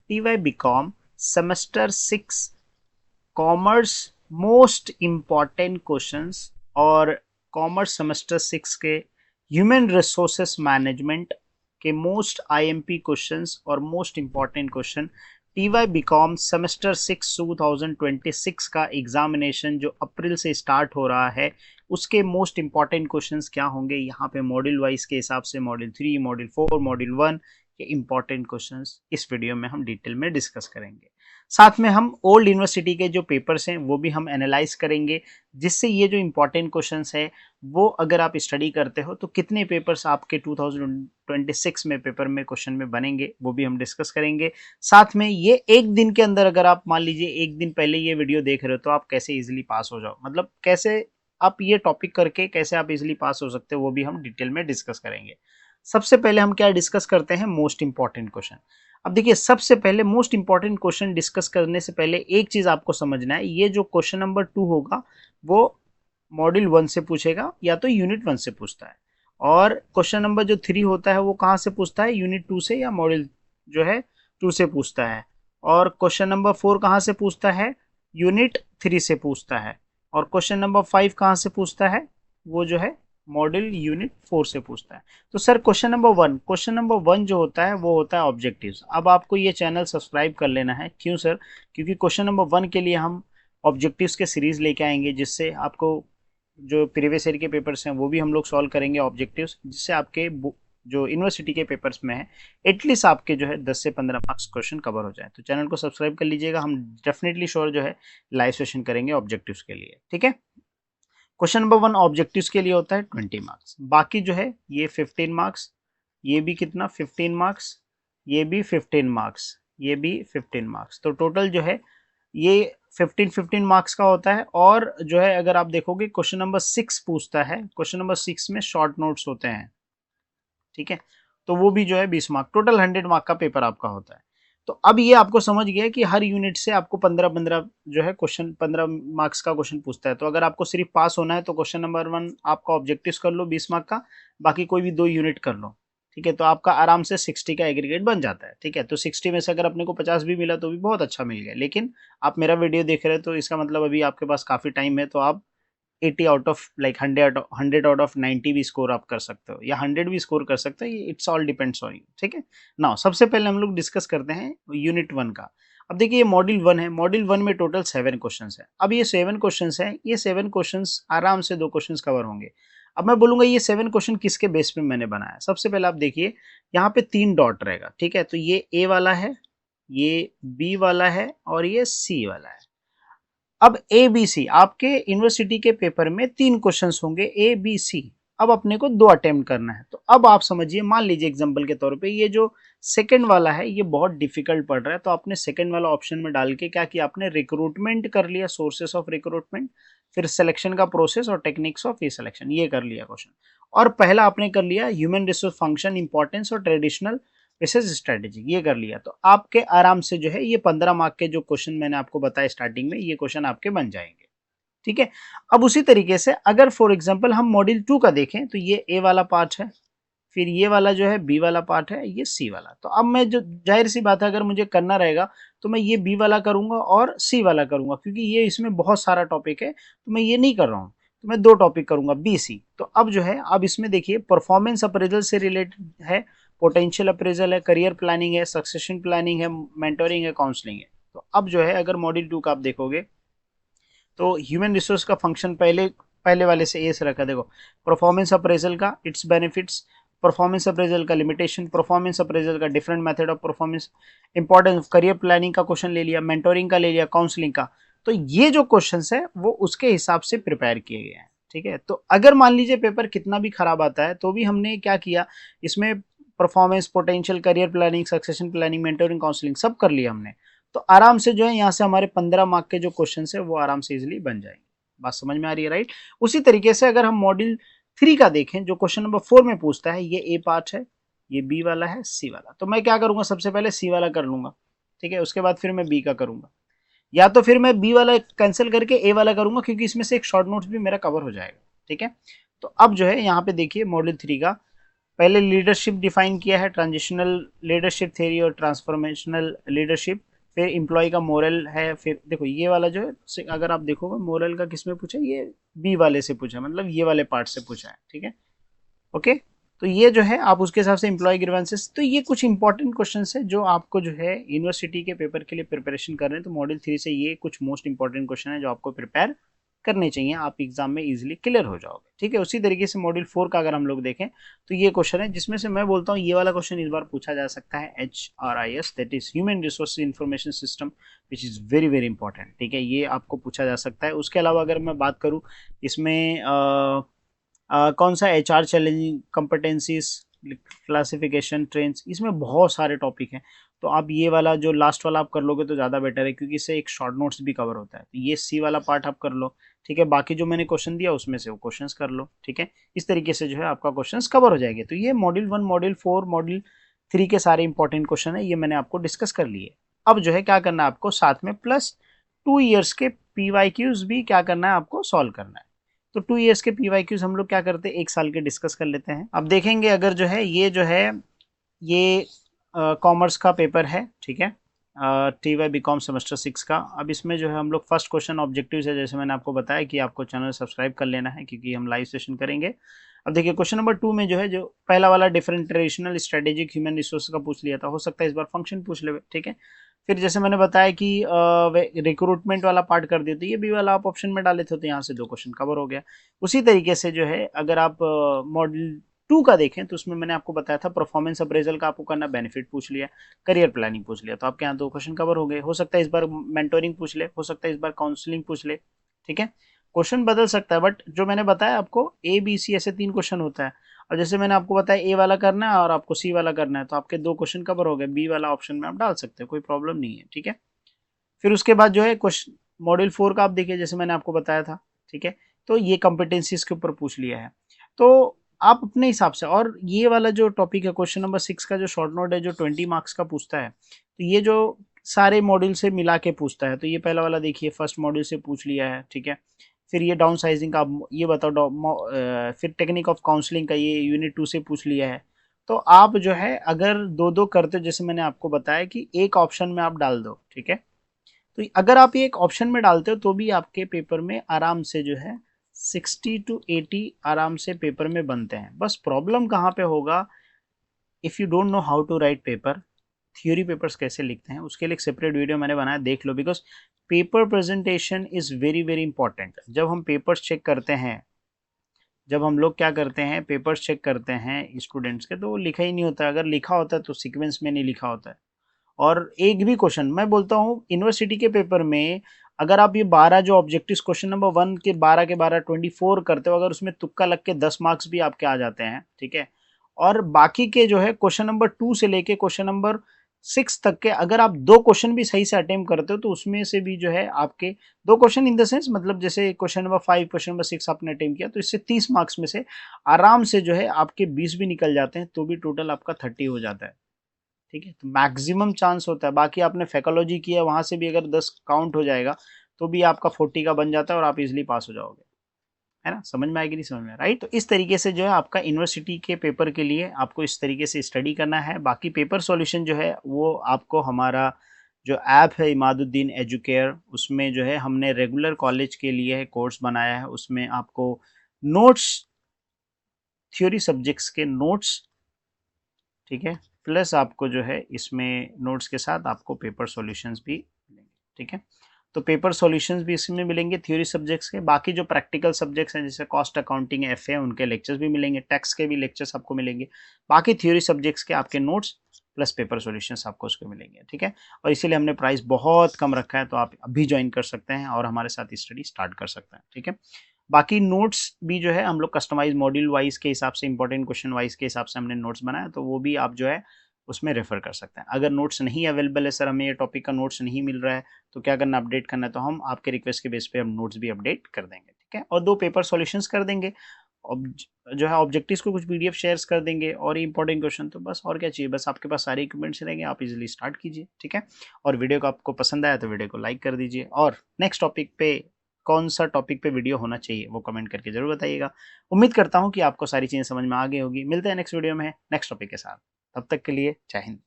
TY BCom semester 6 commerce most important questions और commerce semester 6 के human resources management के most IMP questions और most important question TY BCom semester 6 2026 का examination जो अप्रैल से start हो रहा है उसके मोस्ट इम्पॉर्टेंट क्वेश्चंस क्या होंगे यहाँ पे मॉड्यूल वाइज के हिसाब से मॉड्यूल 3 मॉड्यूल 4 मॉड्यूल 1 के इम्पॉर्टेंट क्वेश्चंस इस वीडियो में हम डिटेल में डिस्कस करेंगे। साथ में हम ओल्ड यूनिवर्सिटी के जो पेपर्स हैं वो भी हम एनालाइज करेंगे, जिससे ये जो इम्पॉर्टेंट क्वेश्चंस है वो अगर आप स्टडी करते हो तो कितने पेपर्स आपके 2026 में पेपर में क्वेश्चन में बनेंगे वो भी हम डिस्कस करेंगे। साथ में ये एक दिन के अंदर अगर आप मान लीजिए एक दिन पहले ये वीडियो देख रहे हो तो आप कैसे इजीली पास हो जाओ, मतलब कैसे आप ये टॉपिक करके कैसे आप इजीली पास हो सकते हो वो भी हम डिटेल में डिस्कस करेंगे। सबसे पहले हम क्या डिस्कस करते हैं, मोस्ट इंपॉर्टेंट क्वेश्चन। अब देखिए सबसे पहले मोस्ट इंपॉर्टेंट क्वेश्चन डिस्कस करने से पहले एक चीज आपको समझना है, ये जो क्वेश्चन नंबर 2 होगा वो मॉड्यूल 1 से पूछेगा या तो यूनिट 1 से पूछता है, और क्वेश्चन नंबर जो 3 होता है वो कहाँ से पूछता है, यूनिट 2 से या मॉड्यूल जो है 2 से पूछता है। और क्वेश्चन नंबर 4 कहाँ से पूछता है, यूनिट 3 से पूछता है। और क्वेश्चन नंबर 5 कहाँ से पूछता है, वो जो है मॉड्यूल यूनिट 4 से पूछता है। तो सर क्वेश्चन नंबर वन जो होता है वो होता है ऑब्जेक्टिव्स। अब आपको ये चैनल सब्सक्राइब कर लेना है, क्यों सर, क्योंकि क्वेश्चन नंबर 1 के लिए हम ऑब्जेक्टिव्स के सीरीज लेके आएंगे, जिससे आपको जो प्रीवियस ईयर के पेपर्स हैं वो भी हम लोग सॉल्व करेंगे ऑब्जेक्टिव्स, जिससे आपके जो यूनिवर्सिटी के पेपर्स में है एटलीस्ट आपके जो है 10 से 15 मार्क्स क्वेश्चन कवर हो जाए। तो चैनल को सब्सक्राइब कर लीजिएगा, हम डेफिनेटली श्योर जो है लाइव सेशन करेंगे ऑब्जेक्टिव्स के लिए, ठीक है। क्वेश्चन नंबर 1 ऑब्जेक्टिव्स के लिए होता है 20 मार्क्स, बाकी जो है ये 15 मार्क्स, ये भी कितना 15 मार्क्स, ये भी 15 मार्क्स, ये भी 15 मार्क्स, तो टोटल जो है ये 15 मार्क्स का होता है। और जो है अगर आप देखोगे क्वेश्चन नंबर 6 पूछता है, क्वेश्चन नंबर 6 में शॉर्ट नोट्स होते हैं, ठीक है, तो वो भी जो है 20 मार्क, टोटल 100 मार्क का पेपर आपका होता है। तो अब ये आपको समझ गया कि हर यूनिट से आपको 15-15 जो है क्वेश्चन 15 मार्क्स का क्वेश्चन पूछता है। तो अगर आपको सिर्फ पास होना है तो क्वेश्चन नंबर 1 आपका ऑब्जेक्टिव्स कर लो 20 मार्क का, बाकी कोई भी 2 यूनिट कर लो, ठीक है, तो आपका आराम से 60 का एग्रीगेट बन जाता है, ठीक है। तो 60 में से अगर अपने को 50 भी मिला तो भी बहुत अच्छा मिल गया, लेकिन आप मेरा वीडियो देख रहे हो तो इसका मतलब अभी आपके पास काफी टाइम है, तो आप 80 out of like 100 out of 90 भी स्कोर आप कर सकते हो या 100 भी स्कोर कर सकते हो, it's all depends on you, ठीक है। नाउ सबसे पहले हम लोग डिस्कस करते हैं यूनिट 1 का। अब देखिए ये मॉड्यूल 1 है, मॉड्यूल 1 में टोटल 7 क्वेश्चंस है। अब ये 7 क्वेश्चंस है, ये 7 क्वेश्चंस आराम से 2 क्वेश्चंस कवर होंगे। अब मैं बोलूंगा ये 7 क्वेश्चन किसके बेस पे मैंने बनाया। सबसे पहले आप देखिए यहाँ पे 3 डॉट रहेगा, ठीक है, तो ये ए वाला है, ये बी वाला है और ये सी वाला है। अब ए बी सी आपके यूनिवर्सिटी के पेपर में 3 क्वेश्चंस होंगे ए बी सी। अब अपने को 2 अटेम्प्ट करना है, तो अब आप समझिए, मान लीजिए एग्जांपल के तौर पे ये जो सेकंड वाला है ये बहुत डिफिकल्ट पड़ रहा है, तो आपने सेकंड वाला ऑप्शन में डाल के क्या किया, आपने रिक्रूटमेंट कर लिया, सोर्सेस ऑफ रिक्रूटमेंट, फिर सिलेक्शन का प्रोसेस और टेक्निक्स ऑफ ई सिलेक्शन, ये कर लिया क्वेश्चन। और पहला आपने कर लिया ह्यूमन रिसोर्स फंक्शन इंपॉर्टेंस और ट्रेडिशनल विशेष स्ट्रेटेजी, ये कर लिया। तो आपके आराम से जो है ये 15 मार्क के जो क्वेश्चन मैंने आपको बताया स्टार्टिंग में, ये क्वेश्चन आपके बन जाएंगे, ठीक है। अब उसी तरीके से अगर फॉर एग्जांपल हम मॉड्यूल 2 का देखें तो ये ए वाला पार्ट है, फिर ये वाला जो है बी वाला पार्ट है, ये सी वाला। तो अब मैं जो जाहिर सी बात है अगर मुझे करना रहेगा तो मैं ये बी वाला करूंगा और सी वाला करूंगा, क्योंकि ये इसमें बहुत सारा टॉपिक है तो मैं ये नहीं कर रहा हूँ, तो मैं 2 टॉपिक करूंगा बी सी। तो अब जो है अब इसमें देखिए परफॉर्मेंस अप्रेजल से रिलेटेड है, पोटेंशियल अप्रेजल है, करियर प्लानिंग है, सक्सेशन प्लानिंग है, मेंटोरिंग है, काउंसलिंग है। तो अब जो है अगर मॉड्यूल 2 का आप देखोगे तो ह्यूमन रिसोर्स का फंक्शन पहले पहले वाले से ए से रखा, देखो परफॉर्मेंस अप्रेजल का इट्स बेनिफिट्स, परफॉर्मेंस अप्रेजल का लिमिटेशन, परफॉर्मेंस अप्रेजल का different method of performance, importance, career planning का क्वेश्चन ले लिया, मेंटोरिंग का ले लिया, काउंसलिंग का। तो ये जो क्वेश्चंस है वो उसके हिसाब से प्रिपेयर किए गए हैं, ठीक है। तो अगर मान लीजिए पेपर कितना भी खराब आता है तो भी हमने क्या किया, इसमें performance, potential, career planning, succession planning, mentoring, counselling सब कर लिया हमने। तो आराम से जो है यहाँ से हमारे 15 मार्क के जो क्वेश्चन है वो आराम से इजिली बन जाएंगे। बात समझ में आ रही है, राइट। उसी तरीके से अगर हम मॉड्यूल 3 का देखें जो क्वेश्चन नंबर 4 में पूछता है, ये ए पार्ट है, ये बी वाला है, सी वाला। तो मैं क्या करूंगा, सबसे पहले सी वाला कर लूंगा, ठीक है, उसके बाद फिर मैं बी का करूंगा, या तो फिर मैं बी वाला कैंसिल करके ए वाला करूंगा, क्योंकि इसमें से एक शॉर्ट नोट्स भी मेरा कवर हो जाएगा, ठीक है। तो अब जो है यहाँ पे देखिए मॉड्यूल 3 का पहले लीडरशिप डिफाइन किया है, ट्रांजिशनल लीडरशिप थ्योरी और ट्रांसफॉर्मेशनल लीडरशिप, फिर एम्प्लॉय का मोरल है, फिर देखो ये वाला जो है अगर आप देखोगे मोरल का किस में पूछा, ये बी वाले से पूछा, मतलब ये वाले पार्ट से पूछा है, ठीक है, ओके। तो ये जो है आप उसके हिसाब से एम्प्लॉय ग्रीवेंसेस, तो ये कुछ इंपॉर्टेंट क्वेश्चन है जो आपको जो है यूनिवर्सिटी के पेपर के लिए प्रिपरेशन कर रहे हैं, तो मॉड्यूल 3 से ये कुछ मोस्ट इंपॉर्टेंट क्वेश्चन है जो आपको प्रिपेयर करने चाहिए, आप एग्जाम में इजीली क्लियर हो जाओगे, ठीक है। उसी तरीके से मॉड्यूल 4 का अगर हम लोग देखें तो ये क्वेश्चन है जिसमें से मैं बोलता हूँ ये वाला क्वेश्चन इस बार पूछा जा सकता है, HRIS, that is human resource information system, which is very very important, ठीक है, ये आपको पूछा जा सकता है। उसके अलावा अगर मैं बात करूँ इसमें कौन सा HR challenging competencies, classification, trends, इसमें बहुत सारे टॉपिक हैं, तो आप ये वाला जो लास्ट वाला आप कर लोगे तो ज़्यादा बेटर है, क्योंकि इससे एक शॉर्ट नोट्स भी कवर होता है, तो ये सी वाला पार्ट आप कर लो, ठीक है, बाकी जो मैंने क्वेश्चन दिया उसमें से वो क्वेश्चंस कर लो, ठीक है, इस तरीके से जो है आपका क्वेश्चंस कवर हो जाएंगे। तो ये मॉड्यूल 1, मॉड्यूल 4, मॉड्यूल 3 के सारे इंपॉर्टेंट क्वेश्चन है, ये मैंने आपको डिस्कस कर लिए। अब जो है क्या करना है आपको, साथ में प्लस 2 ईयर्स के PYQs भी क्या करना है आपको, सॉल्व करना है। तो 2 ईयर्स के PYQs हम लोग क्या करते हैं, एक साल के डिस्कस कर लेते हैं। अब देखेंगे अगर जो है ये कॉमर्स का पेपर है, ठीक है, TY BCom सेमेस्टर 6 का। अब इसमें जो है हम लोग फर्स्ट क्वेश्चन ऑब्जेक्टिव है, जैसे मैंने आपको बताया कि आपको चैनल सब्सक्राइब कर लेना है क्योंकि हम लाइव सेशन करेंगे। अब देखिए क्वेश्चन नंबर 2 में जो है, जो पहला वाला different traditional strategic human resource का पूछ लिया था, हो सकता है इस बार फंक्शन पूछ ले, ठीक है। फिर जैसे मैंने बताया कि रिक्रूटमेंट वाला पार्ट कर दिया, तो ये भी वाला आप ऑप्शन में डाले थे, तो यहाँ से 2 क्वेश्चन कवर हो गया। उसी तरीके से जो है अगर आप मॉडल 2 का देखें तो उसमें मैंने आपको बताया था परफॉर्मेंस अप्रेजल का आपको करना, बेनिफिट पूछ लिया, करियर प्लानिंग पूछ लिया, तो आपके यहाँ 2 क्वेश्चन कवर हो गए। हो सकता है इस बार मेंटोरिंग पूछ ले, हो सकता है इस बार काउंसलिंग पूछ ले, ठीक है, क्वेश्चन बदल सकता है, बट जो मैंने बताया आपको ABC ऐसे 3 क्वेश्चन होता है। और जैसे मैंने आपको बताया A वाला करना है और आपको C वाला करना है, तो आपके 2 क्वेश्चन कवर हो गए, B वाला ऑप्शन में आप डाल सकते हो, कोई प्रॉब्लम नहीं है, ठीक है। फिर उसके बाद जो है क्वेश्चन मॉड्यूल 4 का आप देखिए, जैसे मैंने आपको बताया था, ठीक है, तो ये कॉम्पिटेंसीज के ऊपर पूछ लिया है, तो आप अपने हिसाब से। और ये वाला जो टॉपिक है क्वेश्चन नंबर 6 का जो शॉर्ट नोट है, जो 20 मार्क्स का पूछता है, तो ये जो सारे मॉड्यूल से मिला के पूछता है, तो ये पहला वाला देखिए फर्स्ट मॉड्यूल से पूछ लिया है, ठीक है। फिर ये डाउन साइजिंग का ये बताओ, फिर टेक्निक ऑफ काउंसलिंग का ये यूनिट 2 से पूछ लिया है। तो आप जो है अगर 2-2 करते हो, जैसे मैंने आपको बताया कि एक ऑप्शन में आप डाल दो, ठीक है, तो अगर आप ये एक ऑप्शन में डालते हो तो भी आपके पेपर में आराम से जो है 60 to 80 आराम से पेपर में बनते हैं। बस प्रॉब्लम कहाँ पे होगा, if you don't know how to write paper, theory papers कैसे लिखते हैं, उसके लिए एक सेपरेट वीडियो मैंने बनाया, देख लो, because paper presentation is very very important. जब हम पेपर्स चेक करते हैं, जब हम लोग क्या करते हैं, पेपर्स चेक करते हैं स्टूडेंट्स के, तो वो लिखा ही नहीं होता है, अगर लिखा होता है तो सीक्वेंस में नहीं लिखा होता है। और एक भी क्वेश्चन मैं बोलता हूँ यूनिवर्सिटी के पेपर में, अगर आप ये 12 जो ऑब्जेक्टिव क्वेश्चन नंबर 1 के 12 24 करते हो, अगर उसमें तुक्का लग के 10 मार्क्स भी आपके आ जाते हैं, ठीक है, और बाकी के जो है क्वेश्चन नंबर 2 से लेके क्वेश्चन नंबर 6 तक के अगर आप 2 क्वेश्चन भी सही से अटेम्प्ट करते हो, तो उसमें से भी जो है आपके 2 क्वेश्चन इन द सेंस, मतलब जैसे क्वेश्चन नंबर 5 क्वेश्चन नंबर 6 आपने अटेम्प्ट किया, तो इससे 30 मार्क्स में से आराम से जो है आपके 20 भी निकल जाते हैं, तो भी टोटल आपका 30 हो जाता है, ठीक है। तो मैक्सिमम चांस होता है, बाकी आपने फैकोलॉजी किया वहां से भी अगर 10 काउंट हो जाएगा तो भी आपका 40 का बन जाता है और आप इजिली पास हो जाओगे, है ना, समझ में आएगी, नहीं समझ में, राइट। तो इस तरीके से जो है आपका यूनिवर्सिटी के पेपर के लिए आपको इस तरीके से स्टडी करना है। बाकी पेपर सॉल्यूशन जो है वो आपको हमारा जो ऐप है इमादुद्दीन एजुकेयर, उसमें जो है हमने रेगुलर कॉलेज के लिए कोर्स बनाया है, उसमें आपको नोट्स, थ्योरी सब्जेक्ट्स के नोट्स, ठीक है, प्लस आपको जो है इसमें नोट्स के साथ आपको पेपर सॉल्यूशंस भी मिलेंगे, ठीक है। तो पेपर सॉल्यूशंस भी इसमें मिलेंगे थ्योरी सब्जेक्ट्स के। बाकी जो प्रैक्टिकल सब्जेक्ट्स हैं जैसे कॉस्ट अकाउंटिंग, FA, उनके लेक्चर्स भी मिलेंगे, टैक्स के भी लेक्चर्स आपको मिलेंगे। बाकी थ्योरी सब्जेक्ट्स के आपके नोट्स प्लस पेपर सॉल्यूशंस आपको उसके मिलेंगे, ठीक है। और इसीलिए हमने प्राइस बहुत कम रखा है, तो आप अभी ज्वाइन कर सकते हैं और हमारे साथ स्टडी स्टार्ट कर सकते हैं, ठीक है। बाकी नोट्स भी जो है हम लोग कस्टमाइज मॉड्यूल वाइज के हिसाब से, इंपॉर्टेंट क्वेश्चन वाइज के हिसाब से हमने नोट्स बनाया, तो वो भी आप जो है उसमें रेफर कर सकते हैं। अगर नोट्स नहीं अवेलेबल है, सर हमें ये टॉपिक का नोट्स नहीं मिल रहा है, तो क्या करना, अपडेट करना है, तो हम आपके रिक्वेस्ट के बेस पे हम नोट्स भी अपडेट कर देंगे, ठीक है। और 2 पेपर सॉल्यूशंस कर देंगे, जो है ऑब्जेक्टिव्स को कुछ PDF शेयर्स कर देंगे और इंपॉर्टेंट क्वेश्चन, तो बस और क्या चाहिए, बस आपके पास सारे इक्विपमेंट्स रहेंगे, आप इजीली स्टार्ट कीजिए, ठीक है। और वीडियो को आपको पसंद आया तो वीडियो को लाइक कर दीजिए, और नेक्स्ट टॉपिक पे कौन सा टॉपिक पे वीडियो होना चाहिए वो कमेंट करके जरूर बताइएगा। उम्मीद करता हूँ कि आपको सारी चीज़ें समझ में आ गई होगी। मिलते हैं नेक्स्ट वीडियो में नेक्स्ट टॉपिक के साथ, तब तक के लिए जय हिंद।